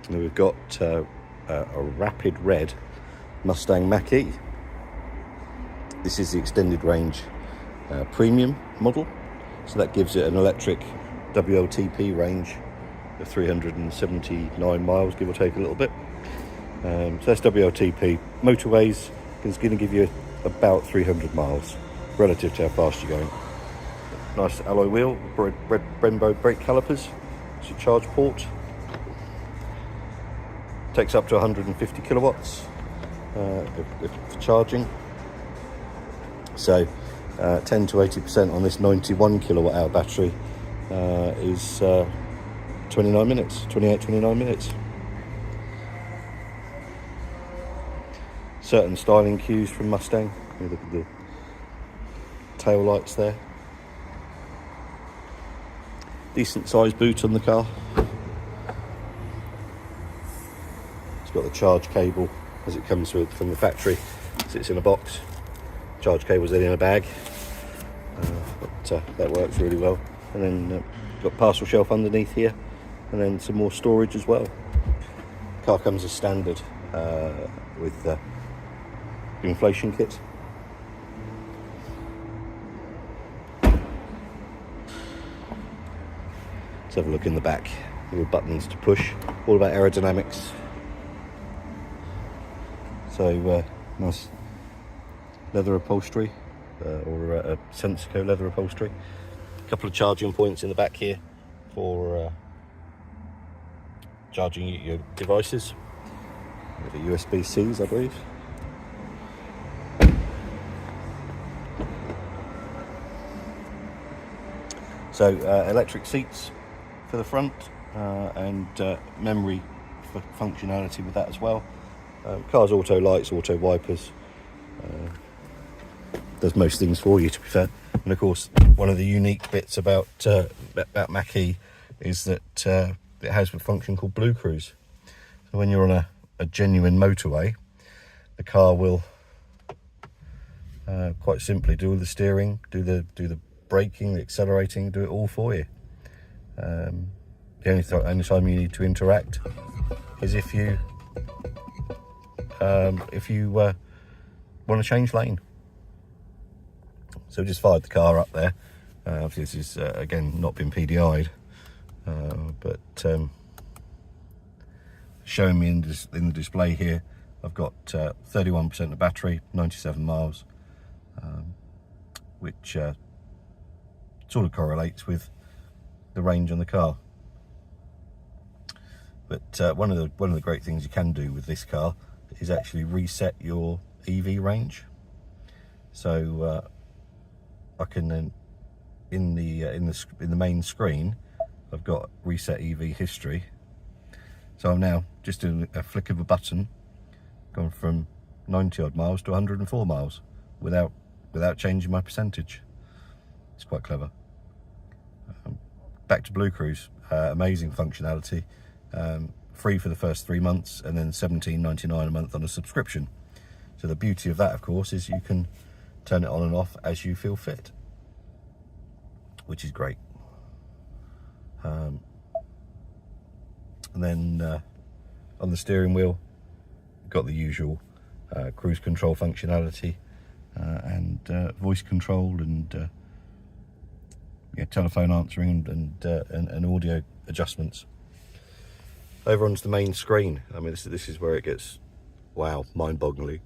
And we've got a rapid red Mustang Mach E. This is the extended range premium model, so that gives it an electric WLTP range of 379 miles, give or take a little bit. So that's WLTP. Motorways is going to give you about 300 miles relative to how fast you're going. Nice alloy wheel, red Brembo brake calipers. It's a charge port. Takes up to 150 kilowatts for charging. So 10 to 80% on this 91 kilowatt hour battery is 29 minutes. Certain styling cues from Mustang. You look at the tail lights there. Decent sized boot on the car. It's got the charge cable as it comes from the factory. Sits in a box. Charge cable's then in a bag. But that works really well. And then got parcel shelf underneath here, and then some more storage as well. Car comes as standard with the inflation kit. Let's have a look in the back. Little buttons to push, all about aerodynamics. So nice leather upholstery, or a Sensico leather upholstery. A couple of charging points in the back here for charging your devices. The USB-Cs, I believe. So electric seats for the front, and memory for functionality with that as well. Car's auto lights, auto wipers. Does most things for you, to be fair. And of course, one of the unique bits about Mach E is that it has a function called BlueCruise. So when you're on a genuine motorway, the car will quite simply do all the steering, do the braking, the accelerating, do it all for you. The only time you need to interact is if you want to change lane. So we just fired the car up there. Obviously this is again not been PDI'd, but showing me in the display here, I've got 31% of battery, 97 miles, which sort of correlates with the range on the car. But one of the great things you can do with this car is actually reset your EV range. So I can then in the main screen, I've got reset EV history. So I'm now just doing a flick of a button, gone from 90 odd miles to 104 miles without changing my percentage. It's quite clever. Back to BlueCruise, amazing functionality. Free for the first 3 months, and then $17.99 a month on a subscription. So the beauty of that, of course, is you can turn it on and off as you feel fit, which is great. And then on the steering wheel, got the usual cruise control functionality, and voice control, and telephone answering, and audio adjustments. Over onto the main screen. I mean, this is where it gets, wow, mind-bogglingly.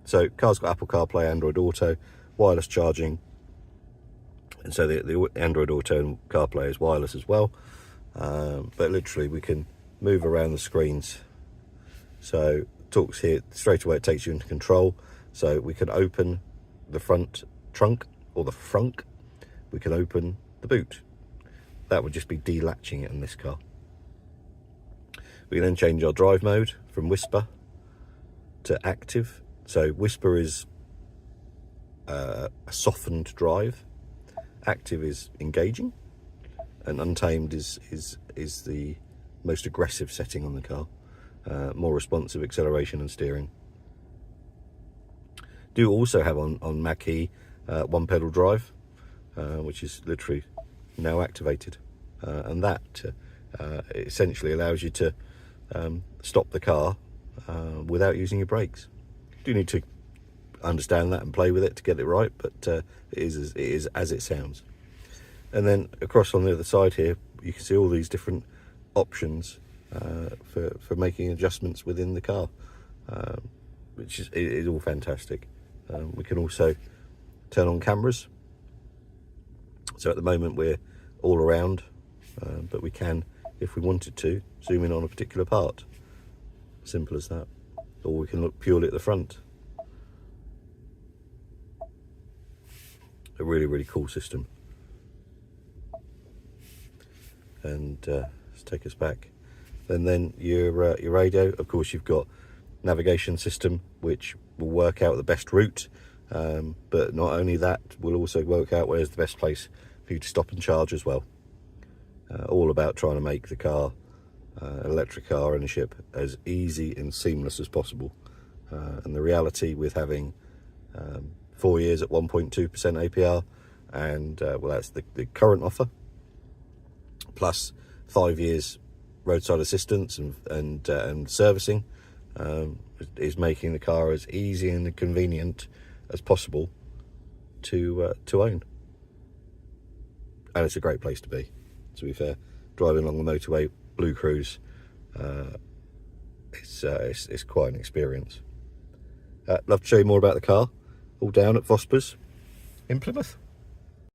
So car's got Apple CarPlay, Android Auto, wireless charging, and so the Android Auto and CarPlay is wireless as well. But literally we can move around the screens. So talks here straight away, it takes you into control. So we can open the front trunk or the frunk. We can open the boot. That would just be delatching it in this car. We can then change our drive mode from whisper to active. So whisper is a softened drive, active is engaging, and untamed is the most aggressive setting on the car. More responsive acceleration and steering. Do also have on Mach E one pedal drive, which is literally now activated, and that essentially allows you to stop the car without using your brakes. You do need to understand that and play with it to get it right, but it is as it sounds. And then across on the other side here, you can see all these different options for making adjustments within the car, which is all fantastic. We can also turn on cameras. So at the moment we're all around, but we can, if we wanted to, zoom in on a particular part. Simple as that. Or we can look purely at the front. A really, really cool system. And let's take us back. And then your radio, of course, you've got navigation system, which will work out the best route. But not only that, we'll also work out where's the best place for you to stop and charge as well. All about trying to make the car, electric car ownership, as easy and seamless as possible. And the reality with having 4 years at 1.2% APR, and well, that's the current offer, plus 5 years roadside assistance and servicing, is making the car as easy and convenient as possible to own. And it's a great place to be fair. Driving along the motorway, BlueCruise, it's quite an experience. Love to show you more about the car, all down at Vosper's in Plymouth.